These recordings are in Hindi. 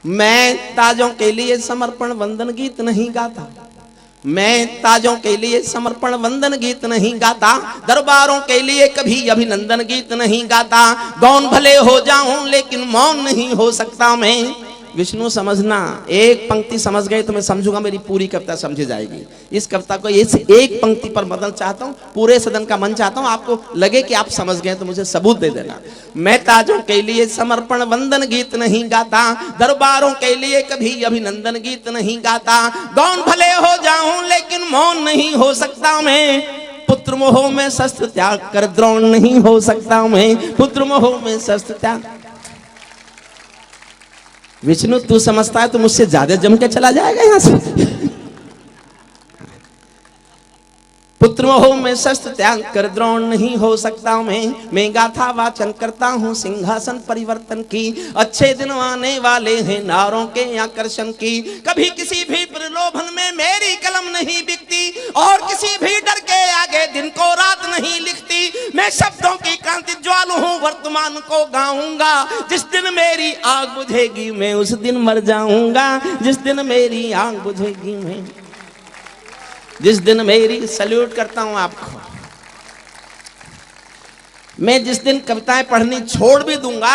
मैं ताजों के लिए समर्पण वंदन गीत नहीं गाता, मैं ताजों के लिए समर्पण वंदन गीत नहीं गाता, दरबारों के लिए कभी अभिनंदन गीत नहीं गाता। गौन भले हो जाऊं लेकिन मौन नहीं हो सकता मैं। विष्णु समझना, एक पंक्ति समझ गए तो मैं समझूंगा मेरी पूरी कविता समझी जाएगी। इस कविता को इस एक पंक्ति पर बदल चाहता हूँ, पूरे सदन का मन चाहता हूँ, आपको लगे कि आप समझ गए तो मुझे सबूत दे देना। मैं ताजों के लिए समर्पण वंदन गीत नहीं गाता, दरबारों के लिए कभी अभिनंदन गीत नहीं गाता। गौन भले हो जाऊं लेकिन मौन नहीं हो सकता मैं। पुत्र मोह में शस्त्र त्याग कर द्रोण नहीं हो सकता मैं। पुत्र मोह में शस्त्र त्याग। विष्णु तू समझता है तो मुझसे ज्यादा जम के चला जाएगा यहां से। पुत्र मोह में शस्त्र त्याग कर द्रोण नहीं हो सकता मैं गाथा वाचन करता हूँ सिंहासन परिवर्तन की। अच्छे दिन आने वाले हैं नारों के आकर्षण की। कभी किसी भी प्रलोभन में मेरी कलम नहीं बिकती, और किसी भी डर के आगे दिन को रात नहीं लिखती। मैं शब्दों की क्रांति ज्वालू हूँ, वर्तमान को गाऊंगा। जिस दिन मेरी आग बुझेगी मैं उस दिन मर जाऊंगा। जिस दिन मेरी आग बुझेगी मैं, जिस दिन मेरी, सल्यूट करता हूं आपको, मैं जिस दिन कविताएं पढ़नी छोड़ भी दूंगा,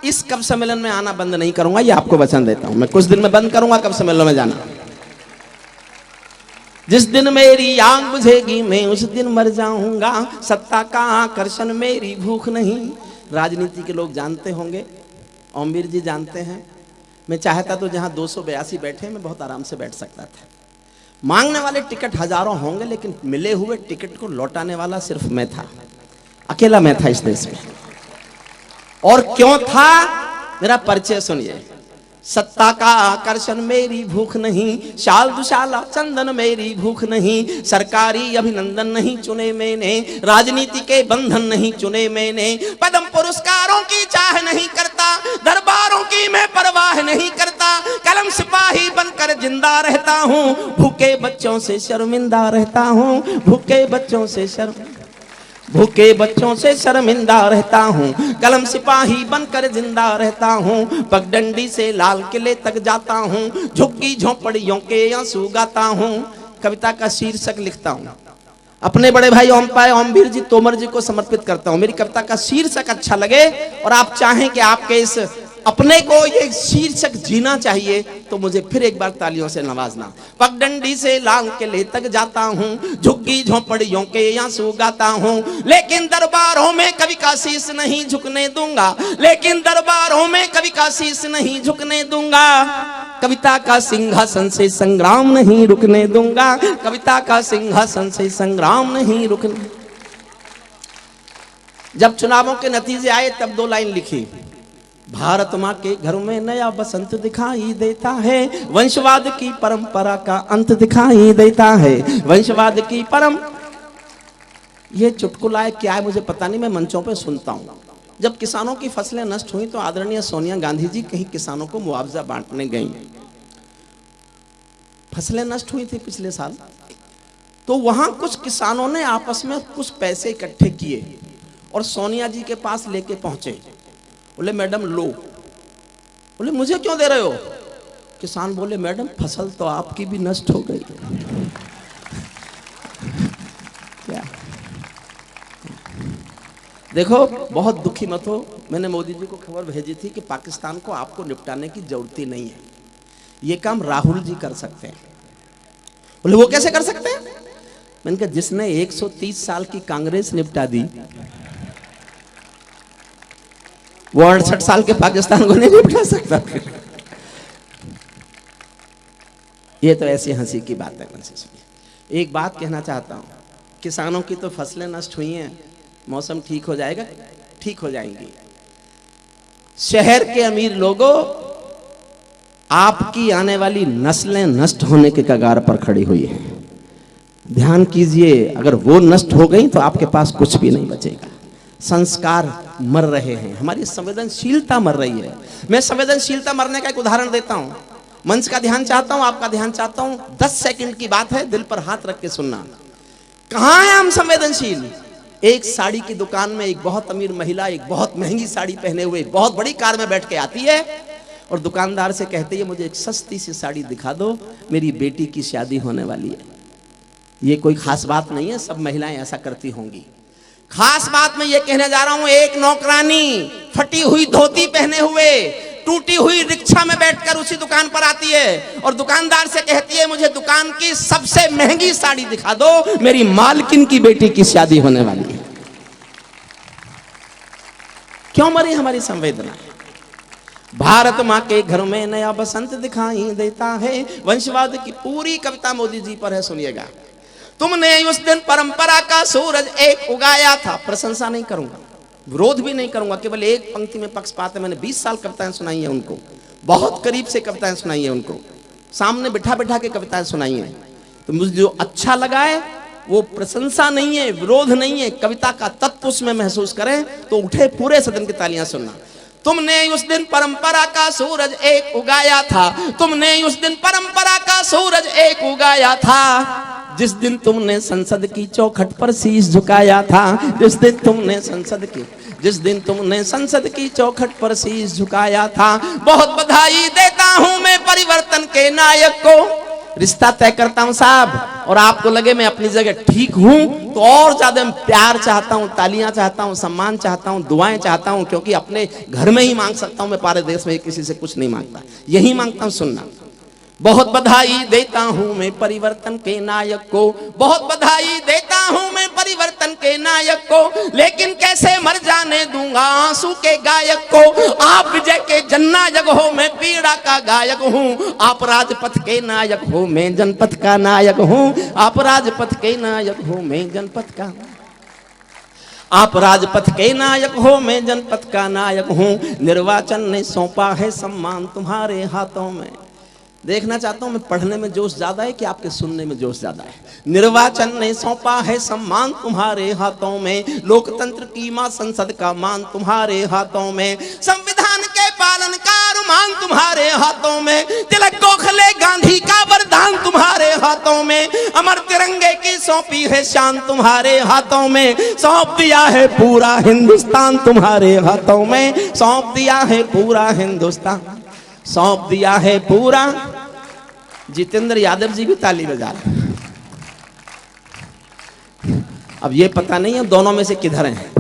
इस कवि सम्मेलन में आना बंद नहीं करूंगा, ये आपको वचन देता हूं। मैं कुछ दिन में बंद करूंगा कवि सम्मेलन में जाना। जिस दिन मेरी आग बुझेगी मैं उस दिन मर जाऊंगा। सत्ता का आकर्षण मेरी भूख नहीं। राजनीति के लोग जानते होंगे, ओमवीर जी जानते हैं। मैं चाहता तो जहां 282 बैठे मैं बहुत आराम से बैठ सकता था। मांगने वाले टिकट हजारों होंगे, लेकिन मिले हुए टिकट को लौटाने वाला सिर्फ मैं था, अकेला मैं था इस देश में। और क्यों था, मेरा परिचय सुनिए। सत्ता का आकर्षण मेरी भूख नहीं, शाल दुशाला चंदन मेरी भूख नहीं। सरकारी अभिनंदन नहीं चुने मैंने, राजनीति के बंधन नहीं चुने मैंने। पद्म पुरस्कारों की चाह नहीं करता, दरबारों की मैं परवाह नहीं करता। कलम सिपाही बनकर जिंदा रहता हूँ, भूखे बच्चों से शर्मिंदा रहता हूँ। भूखे बच्चों से भूखे बच्चों से शर्मिंदा रहता हूँ। कलम सिपाही बनकर जिंदा रहता हूँ। पगडंडी से लाल किले तक जाता हूँ। झुग्गी झोंपड़ियों के आंसू गाता हूँ। कविता का शीर्षक लिखता हूँ, अपने बड़े भाई ओमवीर जी तोमर जी को समर्पित करता हूँ। मेरी कविता का शीर्षक अच्छा लगे और आप चाहें कि आपके इस अपने को ये शीर्षक जीना चाहिए, तो मुझे फिर एक बार तालियों से नवाजना। पगडंडी से लाल किले तक जाता हूँ, झुग्गी झोंपड़ियों के आंसू गाता हूँ। लेकिन दरबारों में कभी का शीश नहीं झुकने दूंगा। लेकिन दरबारों में कभी का शीश नहीं झुकने दूंगा। कविता का सिंहासन से संग्राम नहीं रुकने दूंगा। कविता का सिंहासन से संग्राम नहीं रुकने। जब चुनावों के नतीजे आए तब 2 लाइन लिखी। भारत माँ के घर में नया बसंत दिखाई देता है, वंशवाद की परंपरा का अंत दिखाई देता है। वंशवाद की ये चुटकुला है क्या है मुझे पता नहीं, मैं मंचों पे सुनता हूँ। जब किसानों की फसलें नष्ट हुई तो आदरणीय सोनिया गांधी जी कहीं किसानों को मुआवजा बांटने गई। फसलें नष्ट हुई थी पिछले साल, तो वहां कुछ किसानों ने आपस में कुछ पैसे इकट्ठे किए और सोनिया जी के पास लेके पहुंचे। बोले मैडम लो। बोले मुझे क्यों दे रहे हो? किसान बोले मैडम फसल तो आपकी भी नष्ट हो गई। क्या देखो, बहुत दुखी मत हो। मैंने मोदी जी को खबर भेजी थी कि पाकिस्तान को आपको निपटाने की जरूरत ही नहीं है, ये काम राहुल जी कर सकते हैं। बोले वो कैसे कर सकते हैं? मैंने कहा जिसने 130 साल की कांग्रेस निपटा दी, वो 68 साल के पाकिस्तान को नहीं निपटा सकता। ये तो ऐसी हंसी की बात है। एक बात कहना चाहता हूं, किसानों की तो फसलें नष्ट हुई हैं, मौसम ठीक हो जाएगा, ठीक हो जाएंगी। शहर के अमीर लोगों, आपकी आने वाली नस्लें नष्ट होने के कगार पर खड़ी हुई है। ध्यान कीजिए, अगर वो नष्ट हो गई तो आपके पास कुछ भी नहीं बचेगा। संस्कार मर रहे हैं, हमारी संवेदनशीलता मर रही है। मैं संवेदनशीलता मरने का एक उदाहरण देता हूं। मंच का ध्यान चाहता हूं, आपका ध्यान चाहता हूं। 10 सेकंड की बात है, दिल पर हाथ रख के सुनना। कहां है हम संवेदनशील? एक साड़ी की दुकान में एक बहुत अमीर महिला एक बहुत महंगी साड़ी पहने हुए बहुत बड़ी कार में बैठ के आती है और दुकानदार से कहती है मुझे एक सस्ती सी साड़ी दिखा दो, मेरी बेटी की शादी होने वाली है। ये कोई खास बात नहीं है, सब महिलाएं ऐसा करती होंगी। खास बात मैं ये कहने जा रहा हूं, एक नौकरानी फटी हुई धोती पहने हुए टूटी हुई रिक्शा में बैठकर उसी दुकान पर आती है और दुकानदार से कहती है मुझे दुकान की सबसे महंगी साड़ी दिखा दो, मेरी मालकिन की बेटी की शादी होने वाली है। क्यों मरी हमारी संवेदना? भारत माँ के घर में नया बसंत दिखाई देता है। वंशवाद की पूरी कविता मोदी जी पर है, सुनिएगा। तुमने उस दिन परंपरा का सूरज एक उगाया था। प्रशंसा नहीं करूंगा, विरोध भी नहीं करूंगा, केवल एक पंक्ति में पक्षपात है। मैंने 20 साल कविताएं सुनाई है उनको, बहुत करीब से कविताएं सुनाई है उनको, सामने बिठा बिठा के कविताएं सुनाई है। तो मुझे जो अच्छा लगा है वो प्रशंसा नहीं है, विरोध नहीं है, कविता का तत्व उसमें महसूस करें तो उठे पूरे सदन की तालियां सुनना। तुमने उस दिन परंपरा का सूरज एक उगाया था, तुमने उस दिन परंपरा का सूरज एक उगाया था, जिस दिन तुमने संसद की चौखट पर शीश झुकाया था, जिस दिन तुमने संसद की चौखट पर शीश झुकाया था। बहुत बधाई देता हूं मैं परिवर्तन के नायक को। रिश्ता तय करता हूं साहब, और आपको लगे मैं अपनी जगह ठीक हूं तो और ज्यादा प्यार चाहता हूं, तालियां चाहता हूं, सम्मान चाहता हूं, दुआएं चाहता हूं, क्योंकि अपने घर में ही मांग सकता हूं मैं, पूरे देश में किसी से कुछ नहीं मांगता, यही मांगता हूं। सुनना, बहुत बधाई देता हूं मैं परिवर्तन के नायक को, बहुत बधाई देता हूं मैं परिवर्तन के नायक को, लेकिन कैसे मर जाने दूंगा आंसू के गायक को। आप विजय के जननायक हो, मैं पीड़ा का गायक हूं, आप राजपथ के नायक हो, मैं जनपथ का नायक हूं, आप राजपथ के नायक हो, मैं जनपथ का, आप राजपथ के नायक हो, मैं जनपथ का नायक हूं। निर्वाचन ने सौंपा है सम्मान तुम्हारे हाथों में। देखना चाहता हूं मैं पढ़ने में जोश ज्यादा है कि आपके सुनने में जोश ज्यादा है। निर्वाचन ने सौंपा है सम्मान तुम्हारे हाथों में, लोकतंत्र की मां संसद का मान तुम्हारे हाथों में, संविधान के पालन का अरमान तुम्हारे हाथों में, तिलक गोखले गांधी का वरदान तुम्हारे हाथों में, अमर तिरंगे की सौंपी है शान तुम्हारे हाथों में, सौंप दिया है पूरा हिंदुस्तान तुम्हारे हाथों में, सौंप दिया है पूरा हिंदुस्तान, सौंप दिया है पूरा। जितेंद्र यादव जी भी ताली बजा रहे हैं। अब ये पता नहीं है दोनों में से किधर हैं।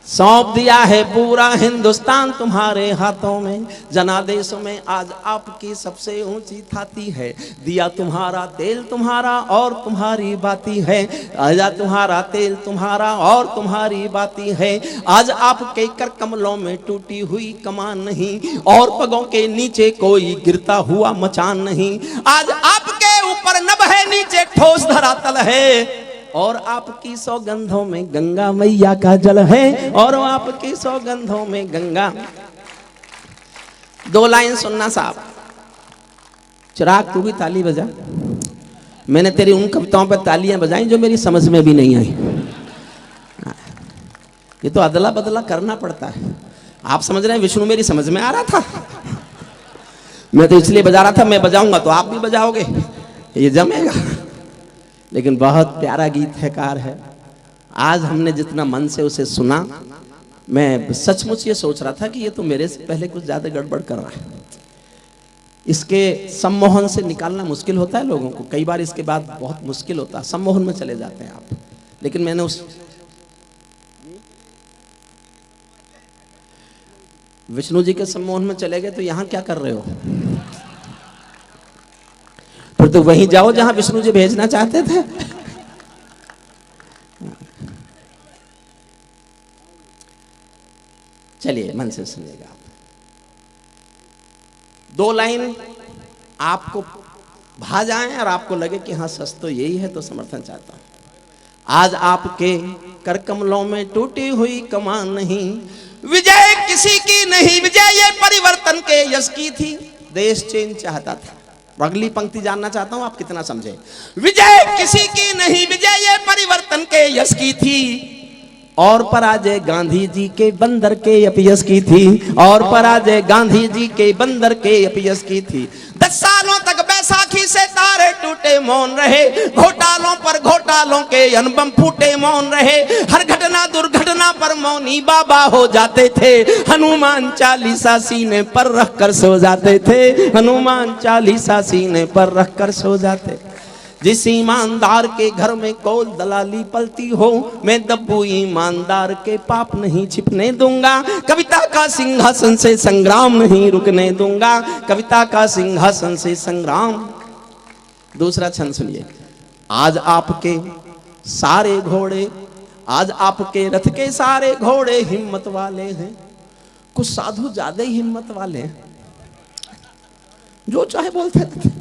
सौंप दिया है पूरा हिंदुस्तान तुम्हारे हाथों में, जनादेशों में आज आपकी सबसे ऊंची थाती है, दिया तुम्हारा तेल तुम्हारा और तुम्हारी बाती है, आजा तुम्हारा तेल तुम्हारा और तुम्हारी बाती है, आज आपके कर कमलों में टूटी हुई कमान नहीं, और पगों के नीचे कोई गिरता हुआ मचान नहीं, आज आपके ऊपर नभ है नीचे ठोस धरातल है, और आपकी सौगंधों में गंगा मैया का जल है, और आपकी सौगंधों में गंगा। 2 लाइन सुनना साहब। चिराग तू भी ताली बजा। मैंने तेरी उन कविताओं पर तालियां बजाई जो मेरी समझ में भी नहीं आई। ये तो अदला बदला करना पड़ता है। आप समझ रहे हैं विष्णु मेरी समझ में आ रहा था, मैं तो इसलिए बजा रहा था, मैं बजाऊंगा तो आप भी बजाओगे, ये जमेगा। लेकिन बहुत प्यारा गीत है, कार है। आज हमने जितना मन से उसे सुना, मैं सचमुच ये सोच रहा था कि ये तो मेरे से पहले कुछ ज्यादा गड़बड़ कर रहा है। इसके सम्मोहन से निकालना मुश्किल होता है लोगों को, कई बार इसके बाद बहुत मुश्किल होता है, सम्मोहन में चले जाते हैं आप। लेकिन मैंने उस विष्णु जी के सम्मोहन में चले गए तो यहां क्या कर रहे हो? फिर तो वहीं जाओ जहां विष्णु जी भेजना चाहते थे। चलिए मन से सुनिएगा आप। 2 लाइन आपको भा जाएं और आपको लगे कि हाँ सच तो यही है, तो समर्थन चाहता हूं। आज आपके कर कमलों में टूटी हुई कमान नहीं, विजय किसी की नहीं, विजय ये परिवर्तन के यश की थी, देश चेंज चाहता था। अगली पंक्ति जानना चाहता हूं आप कितना समझे। विजय किसी की नहीं, विजय ये परिवर्तन के यश की थी, और पराजय गांधी जी के बंदर के अपयश की थी, और पराजय गांधी जी के बंदर के अपयश की थी। 10 सालों तक बैसाखी आंखी से तारे टूटे मौन रहे, घोटालों पर घोटालों के अनबम फूटे मौन रहे, हर घटना दुर्घटना पर मौनी बाबा हो जाते थे, हनुमान चालीसा सीने पर रखकर सो जाते थे, हनुमान चालीसा सीने पर रखकर सो जाते। जिस ईमानदार के घर में कौल दलाली पलती हो, मैं दब्बू ईमानदार के पाप नहीं छिपने दूंगा, कविता का सिंहासन से संग्राम नहीं रुकने दूंगा, कविता का सिंहासन से संग्राम। दूसरा छंद सुनिए। आज आपके सारे घोड़े, आज आपके रथ के सारे घोड़े हिम्मत वाले हैं। कुछ साधु ज्यादा ही हिम्मत वाले हैं, जो चाहे बोलते थे।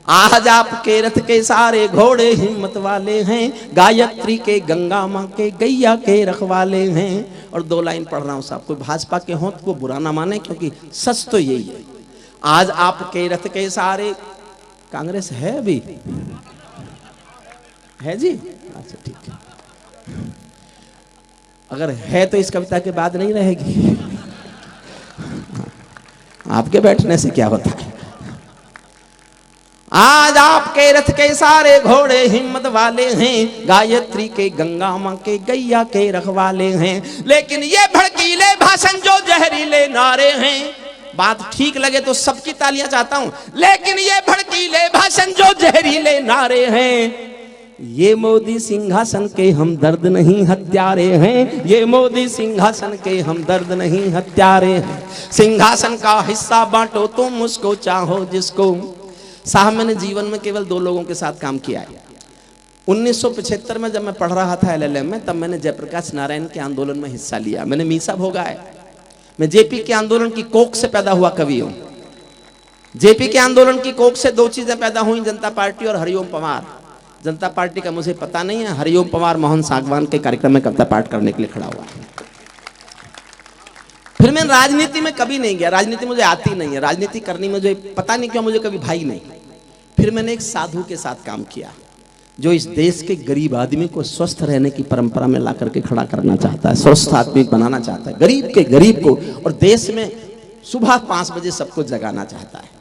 आज आपके रथ के सारे घोड़े हिम्मत वाले हैं, गायत्री के गंगा माँ के गैया के रखवाले हैं। और दो लाइन पढ़ रहा हूं साहब, कोई भाजपा के हों तो वो बुरा ना माने, क्योंकि सच तो यही है। आज आपके रथ के सारे, कांग्रेस है अभी है जी, अच्छा ठीक है, अगर है तो इस कविता के बाद नहीं रहेगी, आपके बैठने से क्या होता है। आज आपके रथ के सारे घोड़े हिम्मत वाले हैं, गायत्री के गंगा माँ के गैया के रखवाले हैं। लेकिन ये भड़कीले भाषण जो जहरीले नारे हैं, बात ठीक लगे तो सबकी तालियां चाहता हूं, लेकिन ये भड़कीले भाषण जो जहरीले नारे हैं, ये मोदी सिंहासन के हम दर्द नहीं हत्यारे हैं, ये मोदी सिंहासन के हम दर्द नहीं हत्यारे हैं। सिंहासन का हिस्सा बांटो तुम उसको चाहो जिसको। साहब मैंने जीवन में केवल दो लोगों के साथ काम किया है। 1975 में जब मैं पढ़ रहा था LLM में, तब मैंने जयप्रकाश नारायण के आंदोलन में हिस्सा लिया। मैंने मीसा भोगा है। मैं जेपी के आंदोलन की कोख से पैदा हुआ कवि हूं। जेपी के आंदोलन की कोख से दो चीजें पैदा हुई, जनता पार्टी और हरिओम पंवार। जनता पार्टी का मुझे पता नहीं है, हरिओम पंवार मोहन सागवान के कार्यक्रम में कविता पाठ करने के लिए खड़ा हुआ। फिर मैं राजनीति में कभी नहीं गया, राजनीति मुझे आती नहीं है, राजनीति करनी मुझे पता नहीं क्यों, मुझे कभी भाई नहीं। फिर मैंने एक साधु के साथ काम किया, जो इस देश के गरीब आदमी को स्वस्थ रहने की परंपरा में ला करके खड़ा करना चाहता है, स्वस्थ आदमी बनाना चाहता है, गरीब के गरीब को, और देश में सुबह 5 बजे सबको जगाना चाहता है।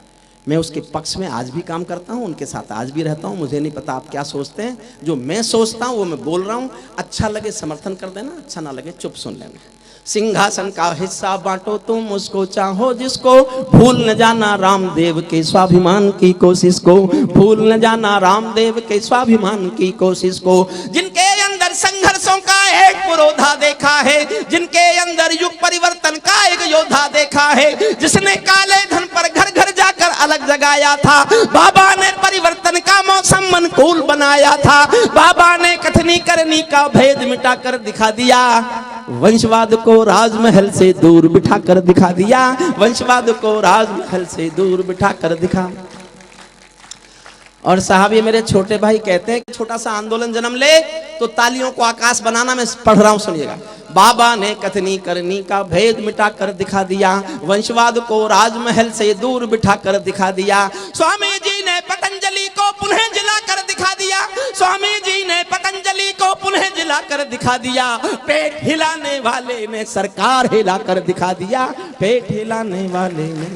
मैं उसके पक्ष में आज भी काम करता हूं, उनके साथ आज भी रहता हूं। मुझे नहीं पता आप क्या सोचते हैं, जो मैं सोचता हूं वो मैं बोल रहा हूं। अच्छा लगे समर्थन कर देना, अच्छा ना लगे चुप सुन लेना। सिंहासन का हिस्सा बांटो तुम उसको चाहो जिसको, भूल न जाना रामदेव के स्वाभिमान की कोशिश को, भूल न जाना रामदेव के स्वाभिमान की कोशिश को। जिनके अंदर संघर्षों का एक पुरोधा देखा है, जिनके अंदर युग परिवर्तन का एक योद्धा देखा है, जिसने काले धन पर घर घर जाकर अलग जगाया था। बाबा ने परिवर्तन का मौसम अनुकूल बनाया था, बाबा ने कथनी करनी का भेद मिटाकर दिखा दिया, वंशवाद को राजमहल से दूर बिठाकर दिखा दिया, वंशवाद को राजमहल से दूर बिठाकर दिखा। और साहब ये मेरे छोटे भाई कहते हैं कि छोटा सा आंदोलन जन्म ले तो तालियों को आकाश बनाना। मैं पढ़ रहा हूं सुनिएगा। बाबा ने कथनी करनी का भेद मिटाकर दिखा दिया, वंशवाद को राजमहल से दूर बिठाकर दिखा दिया। स्वामी जी ने पतंजलि को पुनः जिलाकर दिखा दिया, स्वामी जी ने पतंजलि को पुनः जिलाकर दिखा दिया। पेट हिलाने वाले ने सरकार हिलाकर दिखा दिया, पेट हिलाने वाले ने।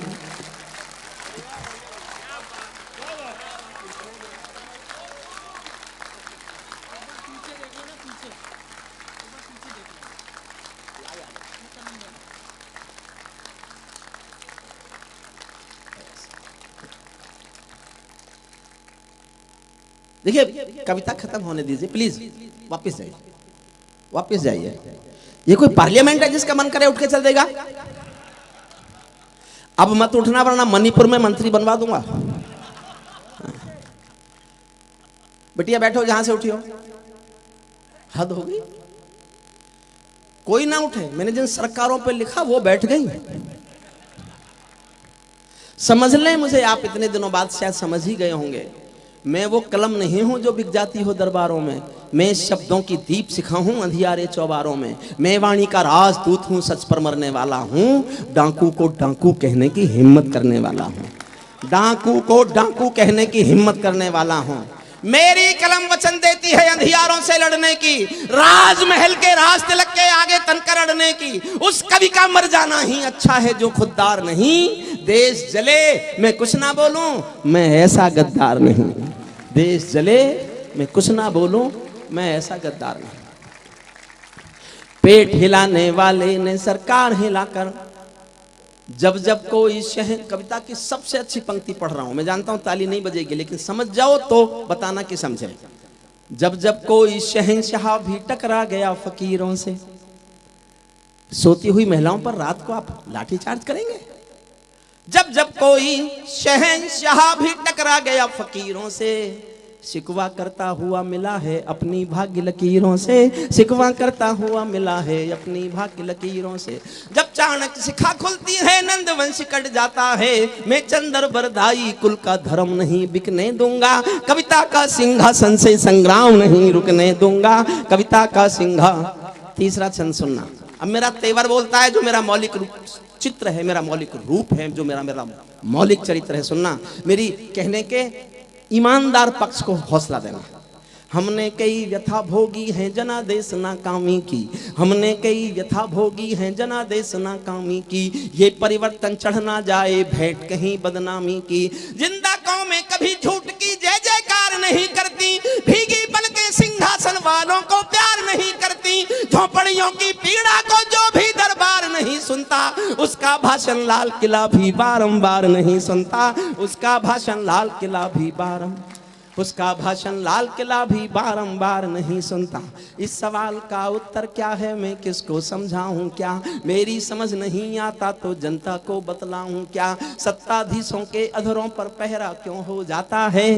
देखिए कविता खत्म होने दीजिए प्लीज, वापस जाइए, वापस जाइए। ये कोई पार्लियामेंट है जिसका मन करे उठ के चल देगा? अब मत उठना वरना मणिपुर में मंत्री बनवा दूंगा। बिटिया बैठो जहां से उठी हो, हद हो गई। कोई ना उठे, मैंने जिन सरकारों पे लिखा वो बैठ गई। समझ लें, मुझे आप इतने दिनों बाद शायद समझ ही गए होंगे, मैं वो कलम नहीं हूं जो बिक जाती हो दरबारों में। मैं शब्दों की दीप सिखा हूं अंधियारे चौबारों में। मैं वाणी का राजदूत हूं, सच पर मरने वाला हूं, डाकू को डाकू कहने की हिम्मत करने वाला हूं, डाकू को डाकू कहने की हिम्मत करने वाला हूं। मेरी कलम वचन देती है अंधियारों से लड़ने की, राजमहल के राज तिलक के आगे तनकर अड़ने की। उस कवि का मर जाना ही अच्छा है जो खुददार नहीं, देश जले मैं कुछ ना बोलूं, मैं ऐसा गद्दार नहीं। देश जले मैं कुछ ना बोलूं, मैं ऐसा गद्दार नहीं। पेट हिलाने वाले ने सरकार हिलाकर, जब जब कोई शहर, कविता की सबसे अच्छी पंक्ति पढ़ रहा हूं, मैं जानता हूं ताली नहीं बजेगी, लेकिन समझ जाओ तो बताना कि समझे। जब जब कोई शहंशाह भी टकरा गया फकीरों से, सोती हुई महिलाओं पर रात को आप लाठीचार्ज करेंगे? जब जब कोई शहंशाह भी टकरा गया फकीरों से, शिकवा करता हुआ मिला है अपनी भाग्य लकीरों से, शिकवा करता हुआ मिला है अपनी भाग्य लकीरों से। जब चाणक्य शिखा खुलती है नंदवंश कट जाता है, मैं चंद्र बरदाई कुल का धर्म नहीं बिकने दूंगा, कविता का सिंहासन से संग्राम नहीं रुकने दूंगा, कविता का सिंहा। तीसरा छंद सुनना। अब मेरा तेवर बोलता है, जो मेरा मौलिक रूप चित्र है, मेरा मौलिक रूप है, जो मेरा मौलिक चरित्र है। सुनना, मेरी कहने के ईमानदार पक्ष को हौसला देना। हमने कई व्यथा भोगी हैं जनादेश नाकामी की, हमने कई व्यथा भोगी हैं जनादेश नाकामी की, ये परिवर्तन चढ़ ना जाए भेंट कहीं बदनामी की। जिंदा कौमें कभी झूठ की जय जयकार नहीं करती, भीगी पल के सिंहासन वालों को प्यार नहीं करती, झोपड़ियों की पीड़ा को जो भी दरबार नहीं सुनता, उसका भाषण लाल किला भी बारंबार नहीं सुनता, उसका भाषण लाल किला भी उसका भाषण लाल किला भी बारंबार नहीं सुनता। इस सवाल का उत्तर क्या है, मैं किसको समझाऊं क्या, मेरी समझ नहीं आता तो जनता को बतलाऊं क्या। सत्ताधीशों के अधरों पर पहरा क्यों हो जाता है,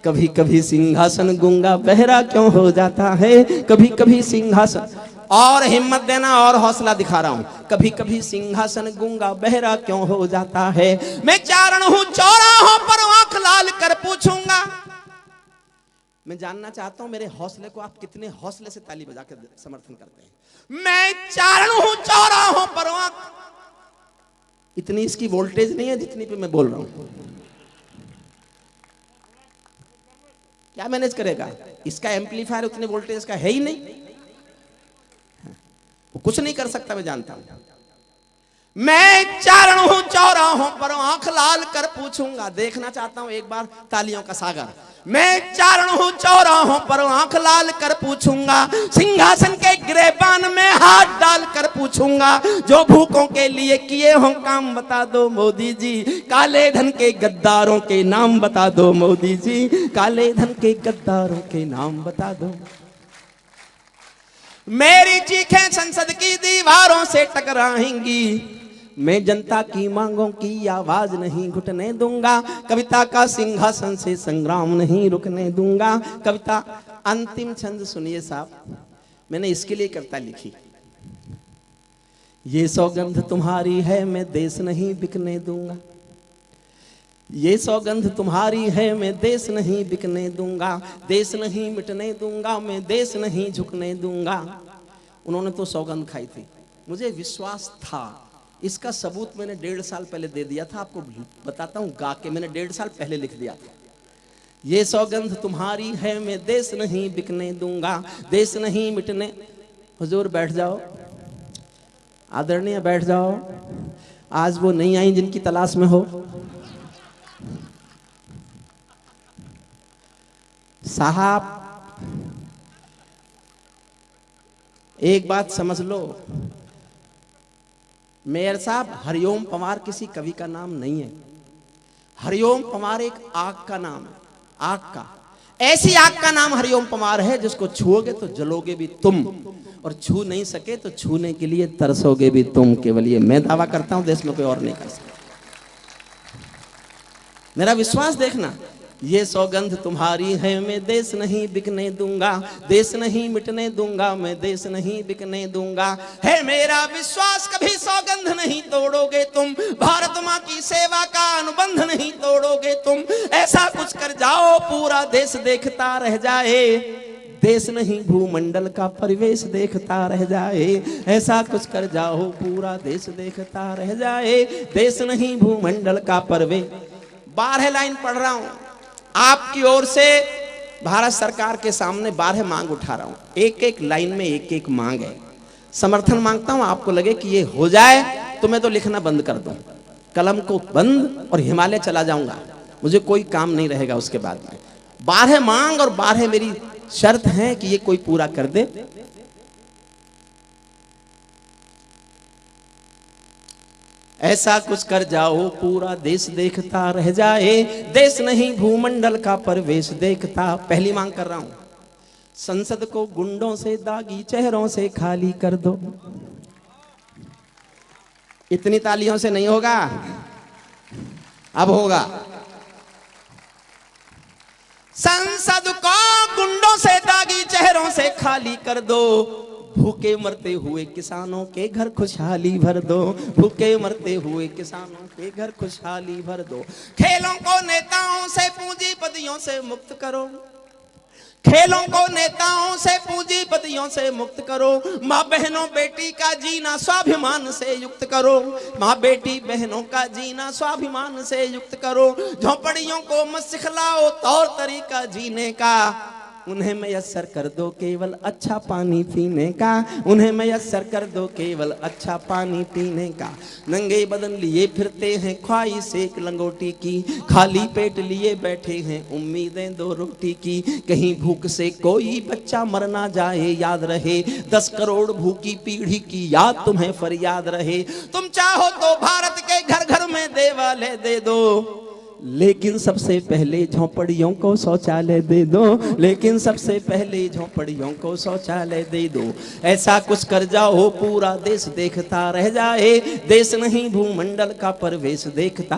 कभी कभी सिंहासन गूंगा बहरा क्यों हो जाता है, कभी कभी सिंहासन। और हिम्मत देना और हौसला दिखा रहा हूं, कभी कभी सिंहासन गूंगा बहरा क्यों हो जाता है। मैं चारण हूं चौराहों पर आंख लाल कर पूछूंगा। मैं जानना चाहता हूं मेरे हौसले को आप कितने हौसले से ताली बजा कर समर्थन करते हैं। मैं चारण हूं चौराहों पर आंख, इतनी इसकी वोल्टेज नहीं है जितनी पे मैं बोल रहा हूं। क्या मैनेज करेगा? इसका एम्पलीफायर उतने वोल्टेज का है ही नहीं, वो कुछ नहीं कर सकता, मैं जानता हूं। मैं चारण हूं चौराहों पर आंख लाल कर पूछूंगा। देखना चाहता हूं एक बार तालियों का सागर। मैं चारण हूं चौराहों पर आंख लाल कर पूछूंगा, सिंहासन के गिरेबान में हाथ डाल कर पूछूंगा, जो भूखों के लिए किए हो काम बता दो मोदी जी, काले धन के गद्दारों के नाम बता दो मोदी जी, काले धन के गद्दारों के नाम बता दो। मेरी चीखें संसद की दीवारों से टकराएंगी, मैं जनता की मांगों की आवाज नहीं घुटने दूंगा, कविता का सिंहासन से संग्राम नहीं रुकने दूंगा। कविता अंतिम छंद सुनिए साहब, मैंने इसके लिए कविता लिखी। ये सौगंध तुम्हारी है मैं देश नहीं बिकने दूंगा, ये सौगंध तुम्हारी है मैं देश नहीं बिकने दूंगा, देश नहीं मिटने दूंगा, मैं देश नहीं झुकने दूंगा। उन्होंने तो सौगंध खाई थी, मुझे विश्वास था। इसका सबूत मैंने 1.5 साल पहले दे दिया था, आपको बताता हूं गा के, मैंने 1.5 साल पहले लिख दिया था। ये सौगंध तुम्हारी है मैं देश नहीं बिकने दूंगा, देश नहीं मिटने। हुजूर बैठ जाओ, आदरणीय बैठ जाओ। आज वो नहीं आई जिनकी तलाश में हो। साहब एक बात समझ लो, मेयर साहब, हरिओम पंवार किसी कवि का नाम नहीं है। हरिओम पंवार एक आग का नाम है, आग का। ऐसी आग का नाम हरिओम पंवार है जिसको छुओगे तो जलोगे भी तुम, और छू नहीं सके तो छूने के लिए तरसोगे भी तुम। केवल ये मैं दावा करता हूं, देश में कोई और नहीं कर सकता। मेरा विश्वास देखना। ये सौगंध तुम्हारी है मैं देश नहीं बिकने दूंगा, देश नहीं मिटने दूंगा, मैं देश नहीं बिकने दूंगा। है मेरा विश्वास कभी सौगंध नहीं तोड़ोगे तुम, भारत माँ की सेवा का अनुबंध नहीं तोड़ोगे तुम। ऐसा कुछ कर जाओ पूरा देश देखता रह जाए, देश नहीं भूमंडल का परिवेश देखता रह जाए। ऐसा कुछ कर जाओ पूरा देश देखता रह जाए, देश नहीं भूमंडल का परिवेश। 12 लाइन पढ़ रहा हूं आपकी ओर से, भारत सरकार के सामने 12 मांग उठा रहा हूं। एक एक लाइन में एक एक मांग है। समर्थन मांगता हूं, आपको लगे कि ये हो जाए तो मैं तो लिखना बंद कर दूं। कलम को बंद और हिमालय चला जाऊंगा, मुझे कोई काम नहीं रहेगा उसके बाद में। 12 मांग और 12 मेरी शर्त है कि ये कोई पूरा कर दे। ऐसा कुछ कर जाओ पूरा देश देखता रह जाए, देश नहीं भूमंडल का परवेश देखता। पहली मांग कर रहा हूं, संसद को गुंडों से दागी चेहरों से खाली कर दो। इतनी तालियों से नहीं होगा, अब होगा। संसद को गुंडों से दागी चेहरों से खाली कर दो, भूखे मरते हुए किसानों के घर खुशहाली भर दो, भूखे मरते हुए किसानों के घर खुशहाली भर दो। खेलों को नेताओं से पूंजीपतियों से मुक्त करो, खेलों को नेताओं से पूंजीपतियों से मुक्त करो। माँ बहनों बेटी का जीना स्वाभिमान से युक्त करो, माँ बेटी बहनों का जीना स्वाभिमान से युक्त करो। झोपड़ियों को मत सिखलाओ तौर तरीका जीने का, उन्हें मयस्सर कर दो केवल अच्छा पानी पीने का, उन्हें मयस्सर कर दो केवल अच्छा पानी पीने का। नंगे बदन लिए फिरते हैं ख्वाहिश एक लंगोटी की, खाली पेट लिए बैठे हैं उम्मीदें 2 रोटी की। कहीं भूख से कोई बच्चा मर ना जाए याद रहे, 10 करोड़ भूखी पीढ़ी की याद तुम्हें फरियाद रहे। तुम चाहो तो भारत के घर घर में देवालय दे दो, लेकिन सबसे पहले झोंपड़ियों को शौचालय दे दो, लेकिन सबसे पहले झोंपड़ियों को शौचालय दे दो। ऐसा कुछ कर जाओ पूरा देश देखता रह जाए, देश नहीं भूमंडल का परवेश देखता।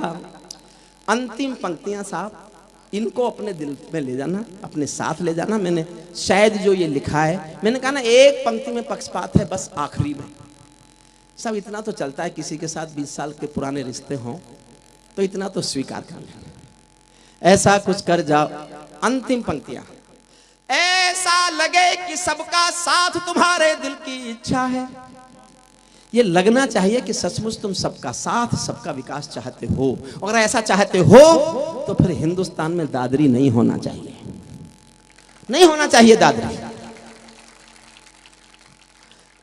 अंतिम पंक्तियां साहब, इनको अपने दिल में ले जाना, अपने साथ ले जाना। मैंने शायद जो ये लिखा है, मैंने कहा ना एक पंक्ति में पक्षपात है, बस आखिरी में सब इतना तो चलता है, किसी के साथ 20 साल के पुराने रिश्ते हों तो इतना तो स्वीकार कर लेना। ऐसा कुछ कर जाओ, अंतिम पंक्तियां, ऐसा लगे कि सबका साथ तुम्हारे दिल की इच्छा है। ये लगना चाहिए कि सचमुच तुम सबका साथ सबका विकास चाहते हो। अगर ऐसा चाहते हो तो फिर हिंदुस्तान में दादरी नहीं होना चाहिए, नहीं होना चाहिए दादरी।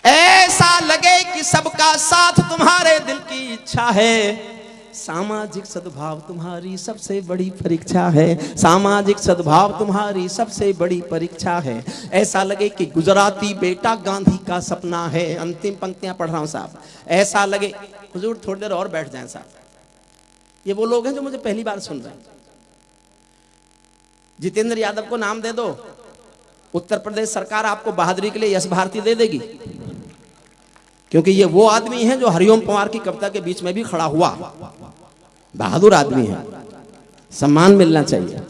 ऐसा लगे कि सबका साथ तुम्हारे दिल की इच्छा है, सामाजिक सद्भाव तुम्हारी सबसे बड़ी परीक्षा है, सामाजिक सद्भाव तुम्हारी सबसे बड़ी परीक्षा है। ऐसा लगे कि गुजराती बेटा गांधी का सपना है। अंतिम पंक्तियां पढ़ रहा हूं साहब। ऐसा लगे, हुजूर थोड़ी देर और बैठ जाएं साहब, ये वो लोग हैं जो मुझे पहली बार सुन रहे हैं। जितेंद्र यादव को नाम दे दो, उत्तर प्रदेश सरकार आपको बहादुरी के लिए यश भारती दे देगी, क्योंकि ये वो आदमी है जो हरिओम पवार की कविता के बीच में भी खड़ा हुआ, बहादुर आदमी है, सम्मान मिलना चाहिए।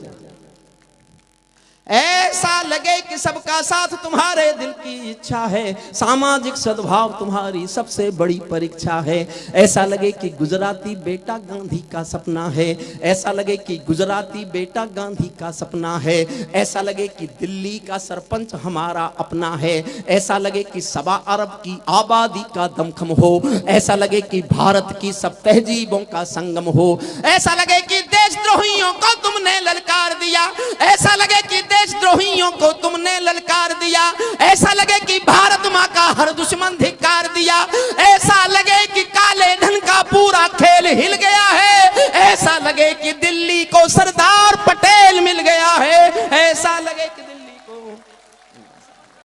ऐसा लगे कि सबका साथ तुम्हारे दिल की इच्छा है, सामाजिक सद्भाव तुम्हारी सबसे बड़ी परीक्षा है। ऐसा लगे कि गुजराती बेटा गांधी का सपना है, ऐसा लगे कि गुजराती बेटा गांधी का सपना है। ऐसा लगे कि दिल्ली का सरपंच हमारा अपना है, ऐसा लगे कि 1.25 अरब की आबादी का दमखम हो, ऐसा लगे कि भारत की सब तहजीबों का संगम हो। ऐसा लगे कि देशद्रोहियों को तुमने ललकार दिया, ऐसा लगे कि देशद्रोहियों को तुमने ललकार दिया। ऐसा लगे कि भारत माँ का हर दुश्मन धिक्कार दिया। ऐसा लगे कि काले धन का पूरा खेल हिल गया है। ऐसा लगे कि दिल्ली को सरदार